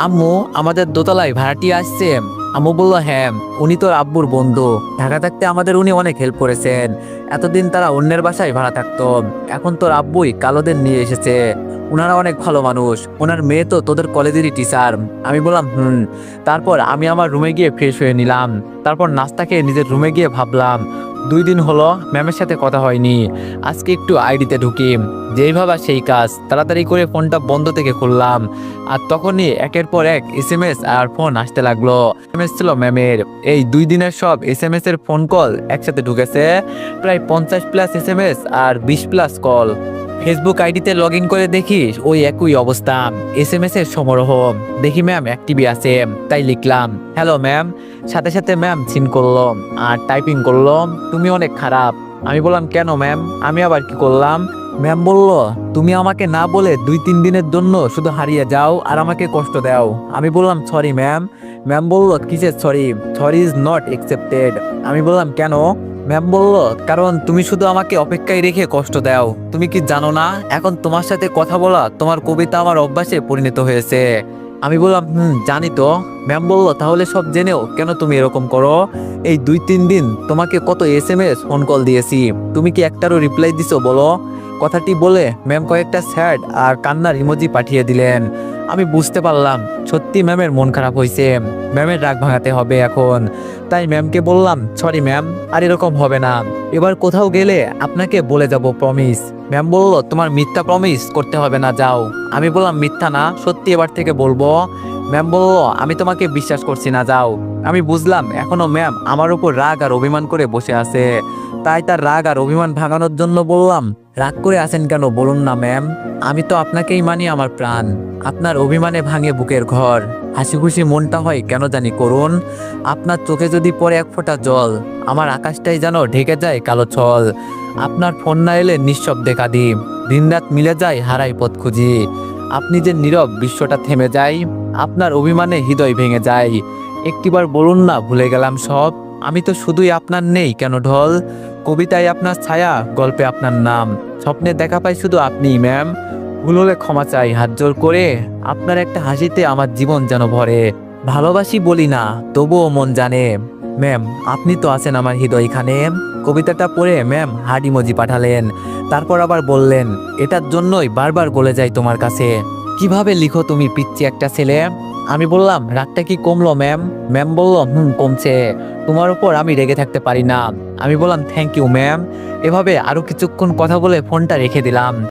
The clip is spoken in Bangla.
আম্মু, আমাদের দোতলায় ভাড়াটি আসছে। আম্মু বলল, হ্যাঁ, উনি তোর আব্বুর বন্ধু। ঢাকা থাকতে আমাদের উনি অনেক হেল্প করেছেন। এতদিন তারা অন্যের বাসায় ভাড়া থাকতো, এখন তোর আব্বুই কালোদের নিয়ে এসেছে। ওনারা অনেক ভালো মানুষ। ওনার মেয়ে তো তোদের কলেজেরই টিচার। আমি বললাম, হুম। তারপর আমি আমার রুমে গিয়ে ফ্রেশ হয়ে নিলাম। তারপর নাস্তা খেয়ে নিজের রুমে গিয়ে ভাবলাম, 2 দিন হলো ম্যামের সাথে কথা হয়নি। আজকে একটু আইডিতে ঢুকি। যেই ভাবা সেই কাজ, তাড়াতাড়ি করে ফোনটা বন্ধ থেকে খুললাম। আর তখনই একের পর এক এসএমএস আর ফোন আসতে লাগলো। এসএমএস ছিল ম্যামের। এই 2 দিনের সব এসএমএস এর ফোন কল একসাথে ঢুকেছে। প্রায় 50+ এসএমএস আর 20+ কল। ফেসবুক আইডিতে লগ ইন করে দেখি ওই একই অবস্থা, এসএমএস এর সমারোহ। দেখি ম্যাম অ্যাক্টিভই আছে, তাই লিখলাম, হ্যালো ম্যাম। সাথে সাথে ম্যাম সিন করলো আর টাইপিং করলো, তুমি অনেক খারাপ। আমি বললাম, কেন ম্যাম? আমি আবার কি করলাম? ম্যাম বলল, তুমি আমাকে না বলে 2-3 দিনের জন্য শুধু হারিয়ে যাও আর আমাকে কষ্ট দাও। আমি বললাম, সরি ম্যাম। ম্যাম বলল, কিসের sorry? Sorry is not accepted. আমি বললাম, কেন? ম্যাম বলল, কারণ তুমি শুধু আমাকে অপেক্ষায় রেখে কষ্ট দাও। তুমি কি জানো না, এখন তোমার সাথে কথা বলা তোমার কবিতা আমার অভ্যাসে পরিণত হয়েছে। আমি বললাম, জানি তো। ম্যাম বলল, তাহলে সব জেনেও কেন তুমি এরকম করো? এই 2-3 দিন তোমাকে কত এসএমএস ফোন কল দিয়েছি, তুমি কি একটারও রিপ্লাই দিছো বলো? কথাটি বলে ম্যাম কয়েকটা স্যাড আর কান্নার ইমোজি পাঠিয়ে দিলেন। আমি বুঝতে পারলাম সত্যি ম্যামের মন খারাপ হয়েছে। ম্যামের রাগ ভাঙাতে হবে এখন। তাই ম্যামকে বললাম, সরি ম্যাম, আর এরকম হবে না। এবার কোথাও গেলে আপনাকে বলে যাব, প্রমিস। ম্যাম বলল, তোমার মিথ্যা প্রমিস করতে হবে না, যাও। আমি বললাম, মিথ্যা না, সত্যি এবার থেকে বলবো। ম্যাম বলল, আমি তোমাকে বিশ্বাস করছি না, যাও। আমি বুঝলাম এখনো ম্যাম আমার উপর রাগ আর অভিমান করে বসে আছে। তাই তার রাগ আর অভিমান ভাঙানোর জন্য বললাম, রাগ করে আছেন কেন বলুন না ম্যাম। আমি তো আপনাকেই মানি আমার প্রাণ। আপনার অভিমানে ভাঙে বুকের ঘর। হাসি খুশি মনটা হয় কেন জানি করুন। আপনার চোখে যদি পড়ে এক ফোঁটা জল, আমার আকাশটাই যেন ঢেকে যায় কালো ছল। আপনার ফোন না এলে নিঃশব্দে কাঁদি, দিনরাত মিলে যায় হারাই পথ খুঁজি। আপনি যে নীরব, বিশ্বটা থেমে যায়। আপনার অভিমানে হৃদয় ভেঙে যায়। একটিবার বলুন না, ভুলে গেলাম সব। আমি তো শুধুই আপনার, নেই কেন ঢল। কবিতায় আপনার ছায়া, গল্পে আপনার নাম, স্বপ্নে দেখা পাই শুধু আপনি ম্যাম। ভুল হলে ক্ষমা চাই হাত জোর করে, আপনার একটা হাসিতে আমার জীবন যেন ভরে। ভালোবাসি বলি না, তবুও মন জানে। ম্যাম, আপনি তো আছেন আমার হৃদয়খানে। কবিতাটা পড়ে ম্যাম হার্ট ইমোজি পাঠালেন। তারপর আবার বললেন, এটার জন্যই বারবার বলে যাই তোমার কাছে, কিভাবে লিখো তুমি পিচ্চি একটা ছেলে। আমি বললাম, রাগটা কি কমলো ম্যাম? ম্যাম বলল, কমছে। তোমার উপর আমি রেগে থাকতে পারি না। আমি বললাম, থ্যাংক ইউ ম্যাম। এভাবে আরো কিছুক্ষণ কথা বলে ফোনটা রেখে দিলাম।